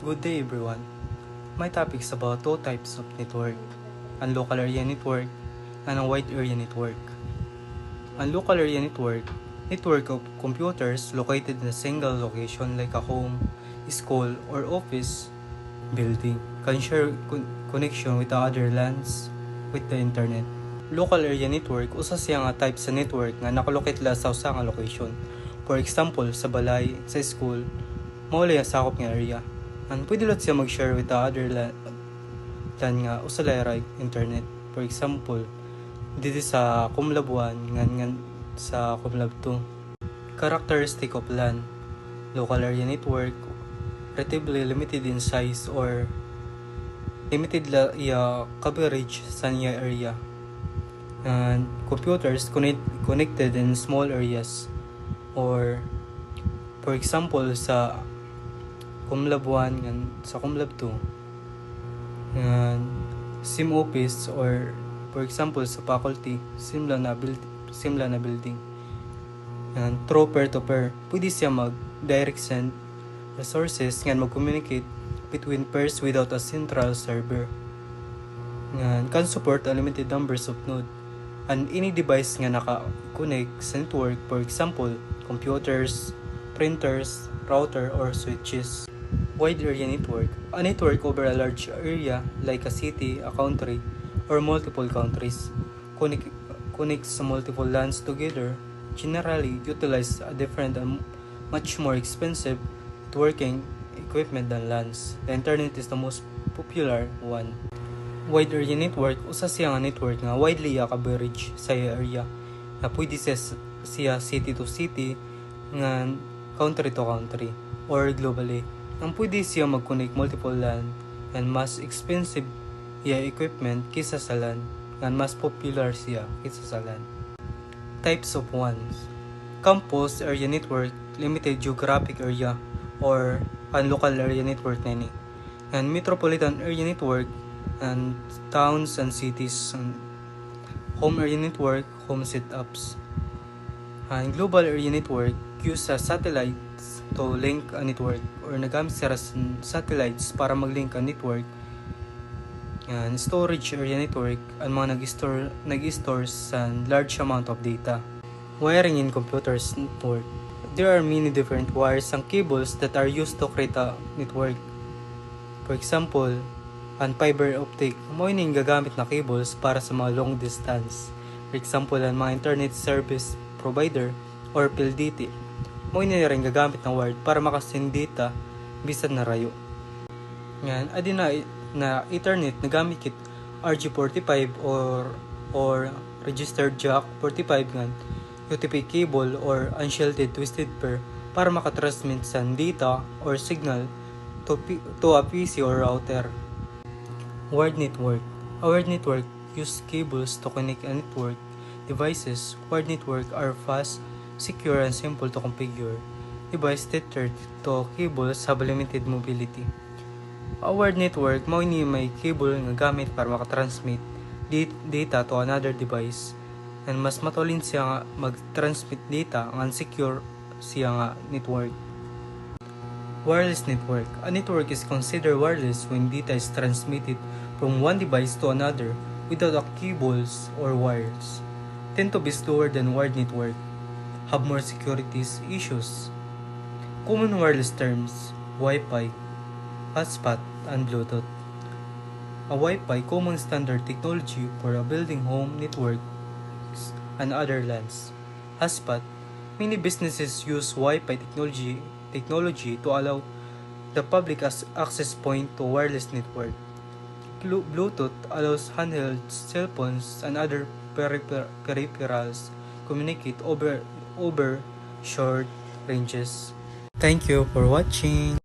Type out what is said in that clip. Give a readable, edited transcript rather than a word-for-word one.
Good day everyone. My topic is about two types of network, a local area network and a wide area network. A local area network of computers located in a single location like a home, school, or office building can share connection with other LANs with the internet. Local area network usa siya nga type sa network nga nakalocate la sa usa nga location. For example, sa balay, sa school, mao lay sakop nga area. And pwede lot siya mag-share with the other LAN nga usa internet. For example, dito sa Kumlab 1 ngan sa Kumlab 2. Characteristic of LAN: local area network, relatively limited in size or limited la iya coverage sa niya area. And computers connected in small areas, or for example sa Kumlab 1 and sa Kumlab 2 and sim office, or for example sa faculty simla na building. And through peer-to-peer, pwede siya mag-direct send resources nga mag-communicate between pairs without a central server. And can support unlimited numbers of node and any device nga naka-connect sa network, for example, computers, printers, router, or switches. Wide area network: a network over a large area like a city, a country, or multiple countries. Connects multiple LANs together, generally utilize a different and much more expensive networking equipment than LANs. The internet is the most popular one. Wide area network usa siya nga network nga widely coverage sa area, na pwede siya city to city nga country to country or globally. Ang pwede siya mag-connect multiple LAN and mas expensive iya equipment kaysa sa LAN, nga mas popular siya kaysa sa LAN. Types of ones: campus area network, limited geographic area or local area network nini, and metropolitan area network and towns and cities, and home area network, home setups. And global area network use satellites to link a network, or nagamit sa satellites para mag-link a network. And storage area network, ang mga nag-store sa large amount of data. Wiring in computers network: there are many different wires and cables that are used to create a network. For example, ang fiber optic, mo yung gagamit na cables para sa mga long distance. For example, ang mga internet service provider or PLDT, mo yung rin gagamit ng wire para makasend data bisan na rayo. Yan, adi na Ethernet nagamit kit RJ45 or registered jack 45 ngan UTP cable or unshielded twisted pair para makatransmit sa data or signal to a PC or router. Wired network: a wired network use cables to connect a network devices. Wired network are fast, secure, and simple to configure. Device tethered to cables have limited mobility. A wired network mao ni may cable nga gamit para makatransmit data to another device, and mas matulin siya nga mag-transmit data ang secure siya nga network. Wireless network: a network is considered wireless when data is transmitted from one device to another without cables or wires. Tend to be slower than wired network, have more security issues. Common wireless terms: Wi-Fi, hotspot, and Bluetooth. A Wi-Fi common standard technology for a building home networks and other LANs. Hotspot: many businesses use Wi-Fi technology to allow the public access point to wireless network. Bluetooth allows handheld cell phones and other peripherals communicate over short ranges. Thank you for watching.